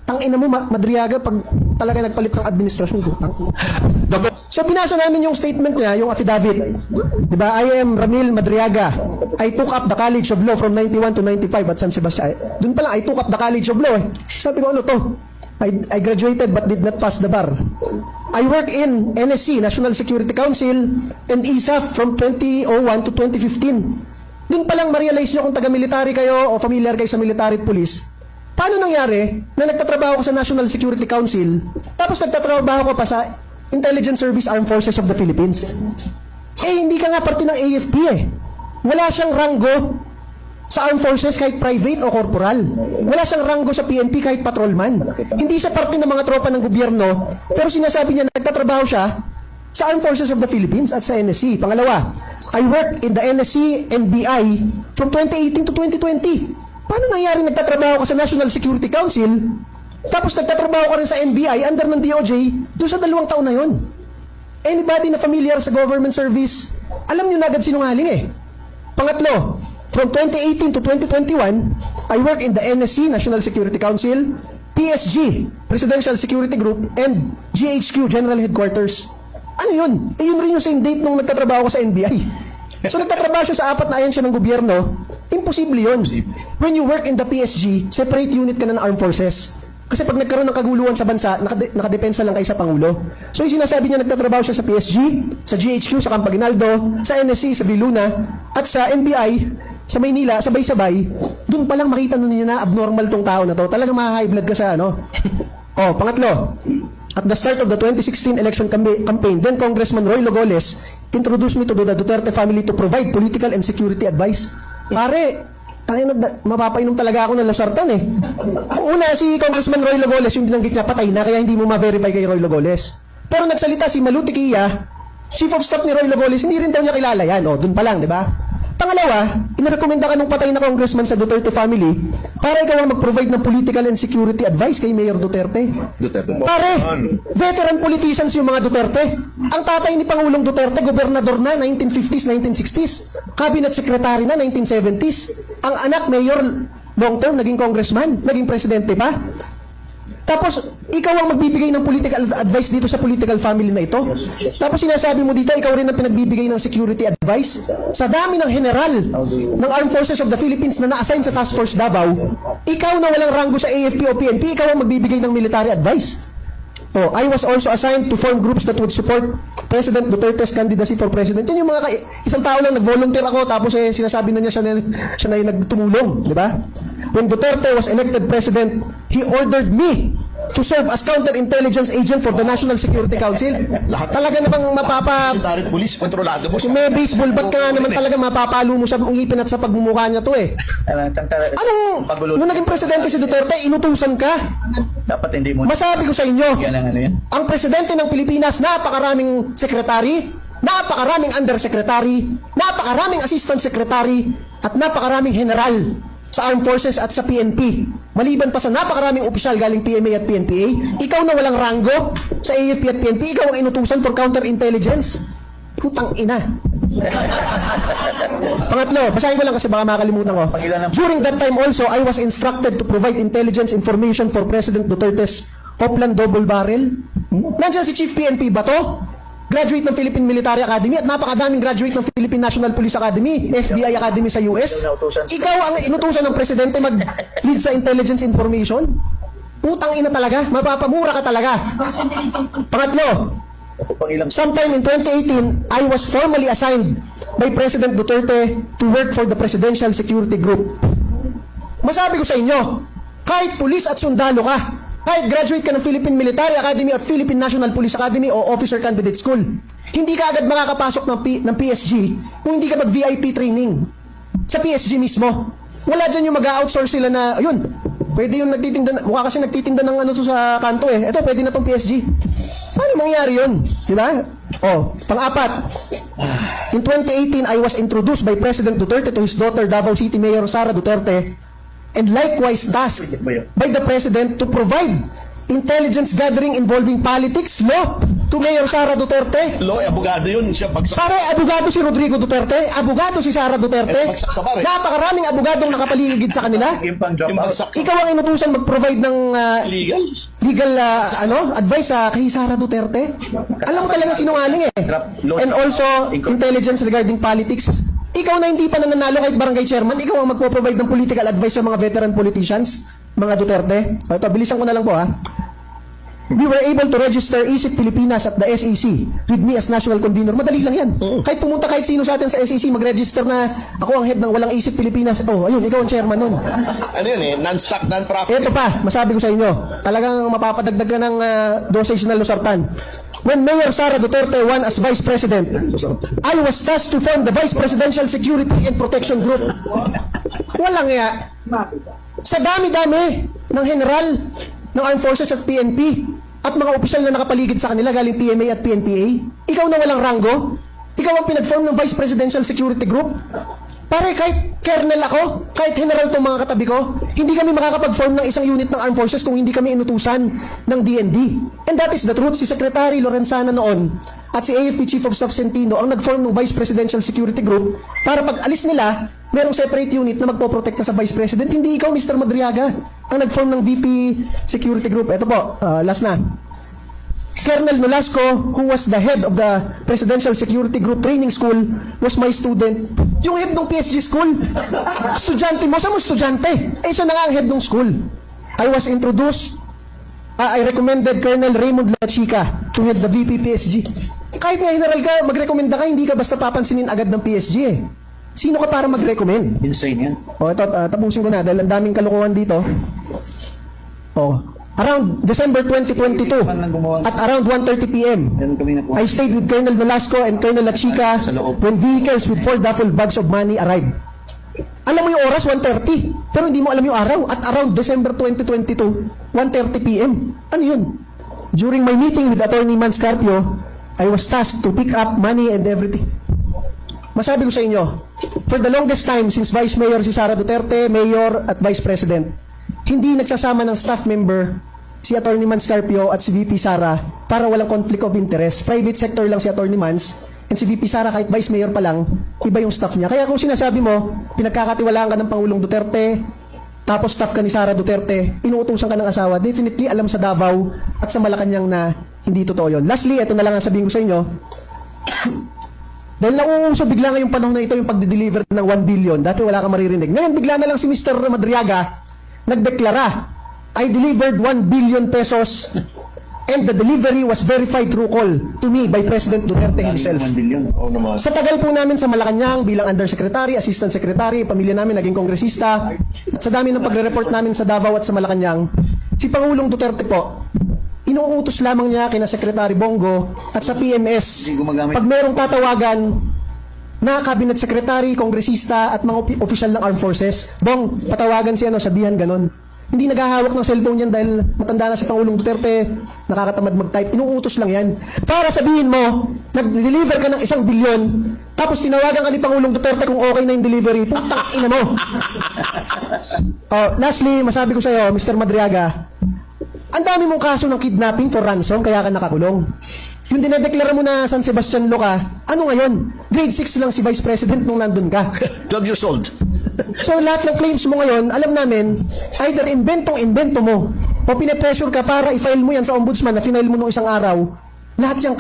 Tangina mo, Madriaga, pag talaga nagpalit ng administrasyon ko. So, binasa namin yung statement niya, yung affidavit. Diba? I am Ramil Madriaga. I took up the College of Law from 91 to 95 at San Sebastian. Doon pa lang, I took up the College of Law. Sabi ko, ano to? I graduated but did not pass the bar. I work in NSC, National Security Council, and ISAF from 2001 to 2015. Doon pa lang ma-realize nyo kung taga-military kayo o familiar kayo sa military at police. Paano nangyari na nagtatrabaho ka sa National Security Council, tapos nagtatrabaho ka pa sa Intelligence Service Armed Forces of the Philippines? Eh, hindi ka nga parte ng AFP eh. Wala siyang ranggo sa Armed Forces kahit private o corporal. Wala siyang ranggo sa PNP kahit patrolman. Hindi siya parte ng mga tropa ng gobyerno, pero sinasabi niya na nagtatrabaho siya sa Armed Forces of the Philippines at sa NSC. Pangalawa, I work in the NSC NBI from 2018 to 2020. Paano nangyari nagtatrabaho ka sa National Security Council, tapos nagtatrabaho ka rin sa NBI under ng DOJ doon sa 2 taon na yon? Anybody na familiar sa government service, alam nyo na agad sinungaling eh. Pangatlo, from 2018 to 2021, I work in the NSC, National Security Council, PSG, Presidential Security Group, and GHQ, General Headquarters. Ano yun? Eh yun rin yung same date nung nagtatrabaho ko sa NBI. So nagtatrabaho siya sa 4 na ahensya ng gobyerno, imposible yun. When you work in the PSG, separate unit ka na ng armed forces. Kasi pag nagkaroon ng kaguluhan sa bansa, nakadepensa lang kayo sa Pangulo. So yung sinasabi niya, nagtatrabaho siya sa PSG, sa GHQ, sa Camp Aguinaldo, sa NSC, sa Viluna, at sa NBI, sa Maynila, sabay-sabay. Doon pa lang makita nun niya na abnormal tong tao na to. Talagang ma-high blood ka sa ano. Oh, pangatlo. At the start of the 2016 election campaign, then Congressman Roy Logoles introduced me to the Duterte family to provide political and security advice. Pare, mapapainom talaga ako ng losartan eh. Ang una, si Congressman Roy Logoles, yung binanggit niya, patay na, kaya hindi mo ma-verify kay Roy Logoles. Pero nagsalita si Malu Tiquia, Chief of Staff ni Roy Logoles, hindi rin daw niya kilala yan. O, dun pa lang, di ba? Pangalawa, inarekomenda ka ng patay na congressman sa Duterte family para ikaw ang mag-provide ng political and security advice kay Mayor Duterte. Pare, veteran politicians yung mga Duterte. Ang tatay ni Pangulong Duterte, gobernador na, 1950s, 1960s. Cabinet secretary na, 1970s. Ang anak, mayor, long-term, naging congressman, naging presidente pa. Tapos, ikaw ang magbibigay ng political advice dito sa political family na ito. Tapos sinasabi mo dito, ikaw rin ang pinagbibigay ng security advice. Sa dami ng general ng Armed Forces of the Philippines na na-assign sa Task Force Davao, ikaw na walang ranggo sa AFP o PNP, ikaw ang magbibigay ng military advice. Oh, I was also assigned to form groups that would support President Duterte's candidacy for president. Yan yung mga isang tao lang nag-volunteer ako, tapos sinasabi na niya siya na yung nagtumulong, di ba? When Duterte was elected president, he ordered me to serve as counterintelligence agent for the National Security Council. Talaga namang Military police, kontrolado mo. Kung may baseball bat ka nga naman talaga mapapalo mo sa ngipin at sa pagmumukha niya to eh. Anong, nung naging presidente si Duterte, inutusan ka? Dapat hindi mo. Masabi ko sa inyo, yan. ang presidente ng Pilipinas, napakaraming sekretary, napakaraming undersecretary, napakaraming assistant secretary, at napakaraming general sa Armed Forces at sa PNP. Maliban pa sa napakaraming opisyal galing PMA at PNPA, ikaw na walang ranggo sa AFP at PNP, ikaw ang inutusan for counterintelligence. Putang ina. Pangatlo, basahin ko lang kasi baka makalimutan ko. During that time also, I was instructed to provide intelligence information for President Duterte's Oplan Double Barrel. Nandiyan si Chief PNP ba to? Graduate ng Philippine Military Academy at napakadaming graduate ng Philippine National Police Academy, FBI Academy sa US. Ikaw ang inutusan ng presidente mag-lead sa intelligence information? Putang ina talaga, mapapamura ka talaga. Pangatlo, sometime in 2018, I was formally assigned by President Duterte to work for the Presidential Security Group. Masabi ko sa inyo, kahit pulis at sundalo ka, kahit graduate ka ng Philippine Military Academy at Philippine National Police Academy o Officer Candidate School, hindi ka agad makakapasok ng PSG kung hindi ka mag-VIP training sa PSG mismo. Wala dyan yung mag-outsource sila na, ayun, pwede yung nagtitinda, mukha kasi nagtitinda ng ano to sa kanto eh. Ito, pwede na tong PSG. Paano mangyari yun? Diba? Oh, pang-apat. In 2018, I was introduced by President Duterte to his daughter, Davao City Mayor Sara Duterte, and likewise tasked by the President to provide intelligence gathering involving politics, law, to Mayor Sara Duterte. Lo, abogado yun. Siya pagsa... Pare, abogado si Rodrigo Duterte, abogado si Sara Duterte. Magsasabare. Napakaraming abogadong nakapaligid sa kanila. Yung magsaksa. Ikaw ang inutusan mag-provide ng Legal. legal advice kay Sara Duterte. Alam mo talaga sinungaling eh. And also, intelligence regarding politics. Ikaw na hindi pa nananalo kahit barangay chairman, ikaw ang magpo-provide ng political advice sa mga veteran politicians, mga Duterte. O ito, bilisan ko na lang po ha. We were able to register ISIP Pilipinas at the SEC with me as national convener. Madali lang yan. Kahit pumunta kahit sino sa atin sa SEC, mag-register na ako ang head ng walang ISIP Pilipinas. Oh, ayun, ikaw ang chairman nun. Ano yun eh? Non-stock, non-profit. Ito pa, masabi ko sa inyo, talagang mapapadagdag ka ng dosage na losartan. When Mayor Sara Duterte won as Vice President, I was tasked to form the Vice Presidential Security and Protection Group. Walang nga. Sa dami-dami ng general ng Armed Forces at PNP at mga opisyal na nakapaligid sa kanila galing PMA at PNPA, ikaw na walang ranggo, ikaw ang pinag-form ng Vice Presidential Security Group. Pare, kahit colonel ako, kahit general itong mga katabi ko, hindi kami makakapag-form ng isang unit ng Armed Forces kung hindi kami inutusan ng DND. And that is the truth. Si Secretary Lorenzana noon at si AFP Chief of Staff Centino ang nag-form ng Vice Presidential Security Group para pag alis nila, merong separate unit na magpoprotekta sa Vice President. Hindi ikaw, Mr. Madriaga, ang nag-form ng VP Security Group. Ito po, last na. Colonel Nolasco, who was the head of the Presidential Security Group Training School, was my student. Yung head ng PSG school. Estudyante mo, saan mo estudyante? Eh, siya na nga ang head ng school. I was introduced, I recommended Colonel Raymond Lachica to head the VP PSG. Kahit nga general ka, magrekomenda ka, hindi ka basta papansinin agad ng PSG eh. Sino ka para mag-recommend? Insane yan. O, ito, tapusin ko na dahil ang daming kalokohan dito. O, around December 2022, at around 1:30 p.m., Meron kami na I stayed with Colonel Nolasco and Colonel Lachica when vehicles with 4 duffel bags of money arrived. Alam mo yung oras, 1:30, pero hindi mo alam yung araw. At around December 2022, 1:30 p.m. Ano yun? During my meeting with Attorney Man Scarpio, I was tasked to pick up money and everything. Masabi ko sa inyo, for the longest time since Vice Mayor si Sara Duterte, Mayor at Vice President, hindi nagsasama ng staff member si Attorney Man Scarpio at si VP Sara para walang conflict of interest. Private sector lang si Attorney Mans and si VP Sara kahit Vice Mayor pa lang, iba yung staff niya. Kaya kung sinasabi mo, pinagkakatiwalaan ka ng Pangulong Duterte, tapos staff ka ni Sara Duterte, inuutusan ka ng asawa, definitely alam sa Davao at sa Malacanang na hindi totoo yun. Lastly, ito na lang ang sabihin ko sa inyo. Dahil nauuso bigla ngayong panahon na ito yung pagde-deliver ng 1 billion. Dati wala kang maririnig. Ngayon bigla na lang si Mr. Madriaga nagdeklara, I delivered 1 billion pesos and the delivery was verified through call to me by President Duterte himself. 1 billion. Oo naman. Sa tagal po namin sa Malacanang bilang undersecretary, assistant secretary, pamilya namin naging kongresista, at sa dami ng pagre-report namin sa Davao at sa Malacanang, si Pangulong Duterte po, inuutos lamang niya kina Secretary Bongo at sa PMS Hindi gumagamit. pag merong tatawagan na cabinet secretary, kongresista at mga opisyal ng armed forces, Bong, patawagan siya, sabihan ganon. Hindi naghahawak ng cellphone yan dahil matanda na si Pangulong Duterte, nakakatamad mag-type. Inuutos lang yan. Para sabihin mo, nag-deliver ka ng 1 billion, tapos tinawagan ka ni Pangulong Duterte kung okay na yung delivery, putak ina mo. Lastly, masabi ko sa'yo, Mr. Madriaga, ang dami mong kaso ng kidnapping for ransom, kaya ka nakakulong. Yung dinedeklara mo na San Sebastian Lo ka, ano ngayon? Grade 6 lang si Vice President nung nandun ka. 12 years old. So lahat ng claims mo ngayon, alam namin, either inventong-invento mo o pinapressure ka para i-file mo yan sa ombudsman na final mo nung isang araw, lahat yung